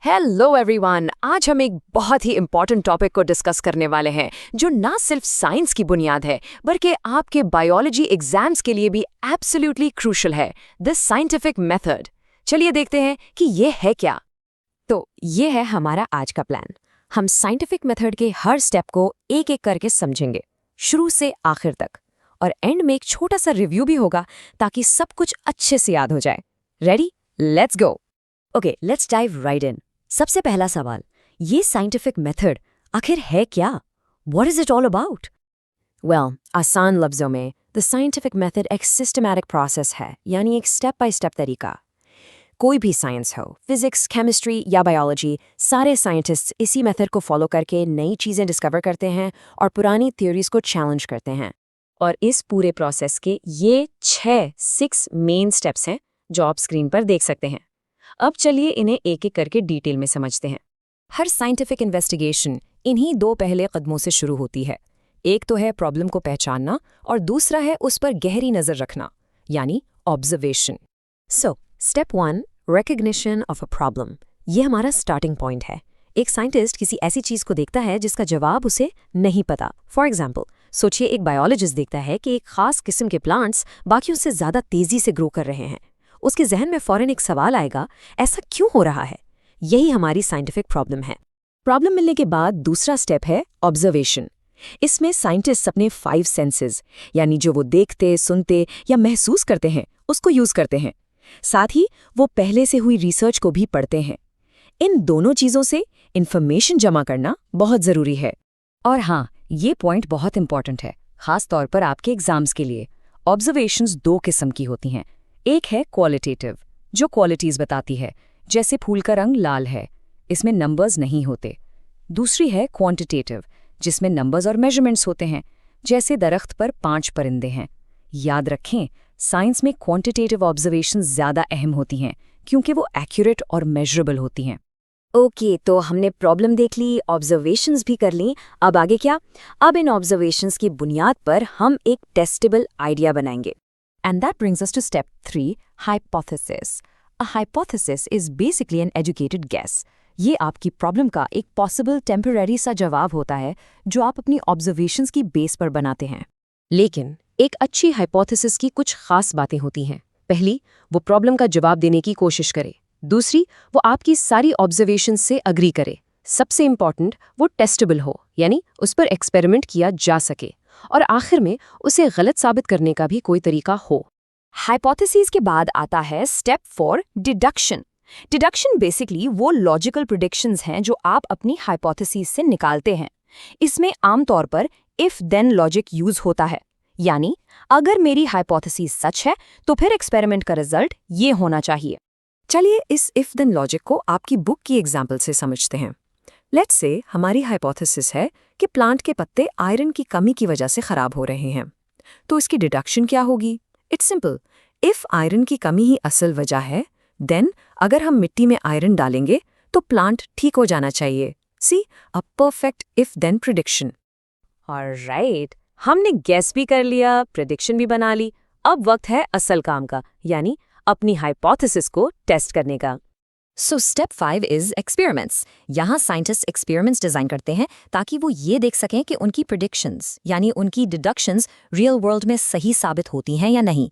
Hello everyone, आज हम एक बहुत ही इम्पॉर्टेंट टॉपिक को डिस्कस करने वाले हैं जो ना सिर्फ साइंस की बुनियाद है बल्कि आपके बायोलॉजी एग्जाम्स के लिए भी एब्सोल्युटली क्रूशल है, दिस साइंटिफिक मेथड। चलिए देखते हैं कि ये है क्या। तो ये है हमारा आज का प्लान। हम साइंटिफिक मेथड के हर स्टेप को एक एक करके समझेंगे, शुरू से आखिर तक, और एंड में एक छोटा सा रिव्यू भी होगा ताकि सब कुछ अच्छे से याद हो जाए। Ready? Let's go. Okay, let's dive right in. सबसे पहला सवाल, ये साइंटिफिक मेथड आखिर है क्या? What is it all about? Well, आसान लफ्जों में द साइंटिफिक मेथड एक सिस्टमैटिक प्रोसेस है, यानी एक स्टेप बाय स्टेप तरीका। कोई भी साइंस हो, फिजिक्स, केमिस्ट्री या बायोलॉजी, सारे साइंटिस्ट्स इसी मेथड को फॉलो करके नई चीज़ें डिस्कवर करते हैं और पुरानी थ्योरीज को चैलेंज करते हैं। और इस पूरे प्रोसेस के ये 6 मेन स्टेप्स हैं जो आप स्क्रीन पर देख सकते हैं। अब चलिए इन्हें एक एक करके डिटेल में समझते हैं। हर साइंटिफिक इन्वेस्टिगेशन इन्हीं 2 पहले कदमों से शुरू होती है। एक तो है प्रॉब्लम को पहचानना और दूसरा है उस पर गहरी नज़र रखना, यानी observation. So step 1, recognition of a problem. ये हमारा स्टार्टिंग पॉइंट है। एक साइंटिस्ट किसी ऐसी चीज़ को देखता है जिसका जवाब उसे नहीं पता। फॉर एग्जाम्पल, सोचिए एक बायोलॉजिस्ट देखता है कि एक खास किस्म के प्लांट्स बाकियों से ज़्यादा तेज़ी से ग्रो कर रहे हैं। उसके जहन में फौरन एक सवाल आएगा, ऐसा क्यों हो रहा है? यही हमारी साइंटिफिक प्रॉब्लम है। प्रॉब्लम मिलने के बाद दूसरा स्टेप है ऑब्जर्वेशन। इसमें साइंटिस्ट अपने 5 सेंसेस, यानी जो वो देखते, सुनते या महसूस करते हैं, उसको यूज करते हैं। साथ ही वो पहले से हुई रिसर्च को भी पढ़ते हैं। इन दोनों चीजों से इंफॉर्मेशन जमा करना बहुत जरूरी है। और हाँ, ये पॉइंट बहुत इंपॉर्टेंट है, खास तौर पर आपके एग्जाम्स के लिए। ऑब्जर्वेशंस 2 किस्म की होती हैं। एक है क्वालिटेटिव, जो क्वालिटीज बताती है, जैसे फूल का रंग लाल है, इसमें नंबर्स नहीं होते। दूसरी है क्वांटिटेटिव, जिसमें नंबर्स और मेजरमेंट्स होते हैं, जैसे दरख्त पर 5 परिंदे हैं। याद रखें, साइंस में क्वांटिटेटिव ऑब्जर्वेशंस ज़्यादा अहम होती हैं क्योंकि वो एक्यूरेट और मेजरेबल होती हैं। ओके, तो हमने प्रॉब्लम देख ली, ऑब्जर्वेशंस भी कर ली। अब आगे क्या? अब इन ऑब्जर्वेशंस की बुनियाद पर हम एक टेस्टेबल आइडिया बनाएंगे। And that brings us to step 3, hypothesis. A hypothesis is basically an educated guess. ये आपकी प्रॉब्लम का एक पॉसिबल टेम्पररी सा जवाब होता है जो आप अपनी ऑब्जर्वेशंस की बेस पर बनाते हैं। लेकिन एक अच्छी हाइपोथेसिस की कुछ खास बातें होती हैं। पहली, वो प्रॉब्लम का जवाब देने की कोशिश करे। दूसरी, वो आपकी सारी ऑब्जर्वेशंस से अग्री करे। सबसे इंपॉर्टेंट, वो टेस्टेबल हो, यानी उस पर एक्सपेरिमेंट किया जा सके। और आखिर में उसे गलत साबित करने का भी कोई तरीका हो। हाइपोथेसिस के बाद आता है स्टेप 4, डिडक्शन। डिडक्शन बेसिकली वो लॉजिकल प्रेडिक्शंस हैं जो आप अपनी हाइपोथेसिस से निकालते हैं। इसमें आमतौर पर इफ देन लॉजिक यूज होता है, यानी अगर मेरी हाइपोथेसिस सच है तो फिर एक्सपेरिमेंट का रिजल्ट ये होना चाहिए। चलिए इस इफ देन लॉजिक को आपकी बुक की एग्जाम्पल से समझते हैं। लेट्स से हमारी हाइपोथेसिस है कि प्लांट के पत्ते आयरन की कमी की वजह से खराब हो रहे हैं। तो इसकी डिडक्शन क्या होगी? इट्स सिंपल, इफ आयरन की कमी ही असल वजह है, देन अगर हम मिट्टी में आयरन डालेंगे तो प्लांट ठीक हो जाना चाहिए। See, a perfect if then prediction. Alright, हमने गेस भी कर लिया, प्रिडिक्शन भी बना ली। अब वक्त है असल काम का, यानी अपनी हाइपोथेसिस को टेस्ट करने का। So step 5 is experiments. यहाँ साइंटिस्ट एक्सपेरिमेंट्स डिजाइन करते हैं ताकि वो ये देख सकें कि उनकी प्रिडिक्शंस, यानी उनकी डिडक्शंस, रियल वर्ल्ड में सही साबित होती हैं या नहीं।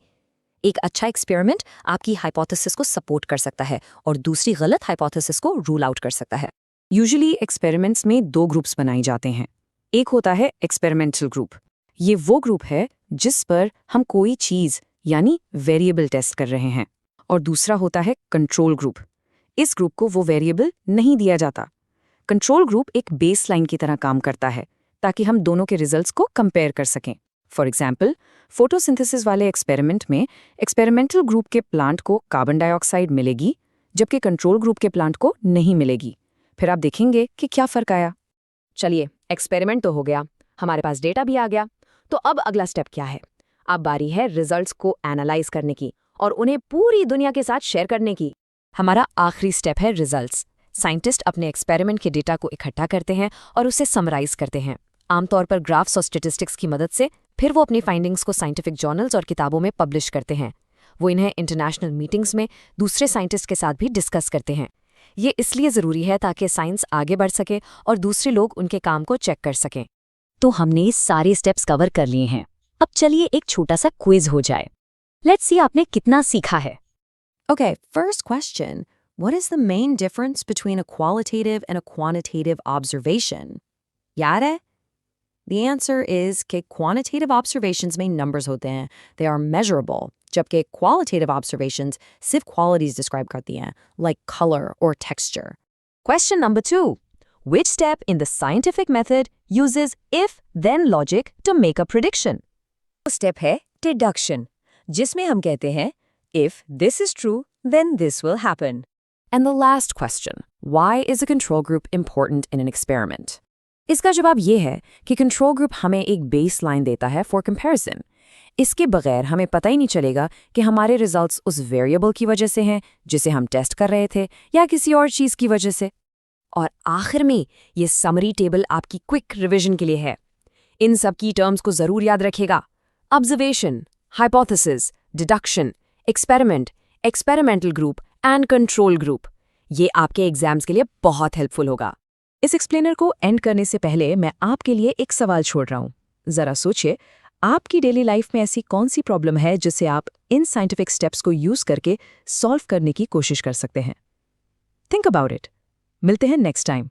एक अच्छा एक्सपेरिमेंट आपकी हाइपोथेसिस को सपोर्ट कर सकता है और दूसरी गलत हाइपोथेसिस को रूल आउट कर सकता है। यूजुअली एक्सपेरिमेंट्स में 2 ग्रुप्स बनाए जाते हैं। एक होता है एक्सपेरिमेंटल ग्रुप। ये वो ग्रुप है जिस पर हम कोई चीज़ यानी वेरिएबल टेस्ट कर रहे हैं, और दूसरा होता है कंट्रोल ग्रुप। इस ग्रुप को वो वेरिएबल नहीं दिया जाता। कंट्रोल ग्रुप एक बेसलाइन की तरह काम करता है ताकि हम दोनों के रिजल्ट्स को कंपेयर कर सकें। फॉर एग्जाम्पल, फोटोसिंथेसिस वाले एक्सपेरिमेंट में एक्सपेरिमेंटल ग्रुप के प्लांट को कार्बन डाइऑक्साइड मिलेगी, जबकि कंट्रोल ग्रुप के प्लांट को नहीं मिलेगी। फिर आप देखेंगे कि क्या फ़र्क आया। चलिए, एक्सपेरिमेंट तो हो गया, हमारे पास डेटा भी आ गया। तो अब अगला स्टेप क्या है? अब बारी है रिजल्ट्स को एनालाइज करने की और उन्हें पूरी दुनिया के साथ शेयर करने की। हमारा आखिरी स्टेप है रिजल्ट्स। साइंटिस्ट अपने एक्सपेरिमेंट के डेटा को इकट्ठा करते हैं और उसे समराइज करते हैं, आमतौर पर ग्राफ्स और स्टैटिस्टिक्स की मदद से। फिर वो अपनी फाइंडिंग्स को साइंटिफिक जर्नल्स और किताबों में पब्लिश करते हैं। वो इन्हें इंटरनेशनल मीटिंग्स में दूसरे साइंटिस्ट के साथ भी डिस्कस करते हैं। ये इसलिए ज़रूरी है ताकि साइंस आगे बढ़ सके और दूसरे लोग उनके काम को चेक कर सकें। तो हमने सारे स्टेप्स कवर कर लिए हैं। अब चलिए एक छोटा सा क्विज हो जाए। लेट्स सी आपने कितना सीखा है। Okay, first question. What is the main difference between a qualitative and a quantitative observation? याद है? The answer is कि quantitative observations में numbers होते हैं. They are measurable. जबकि qualitative observations सिर्फ qualities describe करती हैं, like color or texture. Question number 2. Which step in the scientific method uses if-then logic to make a prediction? Step है deduction, जिसमें हम कहते हैं if this is true, then this will happen. And the last question. Why is a control group important in an experiment? इसका जवाब ये है कि कंट्रोल ग्रुप हमें एक बेसलाइन देता है फॉर कंपैरिजन। इसके बगैर हमें पता ही नहीं चलेगा कि हमारे रिजल्ट्स उस वेरिएबल की वजह से हैं जिसे हम टेस्ट कर रहे थे या किसी और चीज़ की वजह से। और आखिर में ये समरी टेबल आपकी क्विक रिवीजन के लिए है। इन सब की टर्म्स को ज़रूर याद रखिएगा। Observation, hypothesis, deduction, experiment, experimental group and control group. ये आपके एग्जाम्स के लिए बहुत हेल्पफुल होगा। इस एक्सप्लेनर को एंड करने से पहले मैं आपके लिए एक सवाल छोड़ रहा हूँ। ज़रा सोचिए, आपकी डेली लाइफ में ऐसी कौन सी प्रॉब्लम है जिसे आप इन साइंटिफिक स्टेप्स को यूज़ करके सॉल्व करने की कोशिश कर सकते हैं। Think about it. मिलते हैं नेक्स्ट टाइम।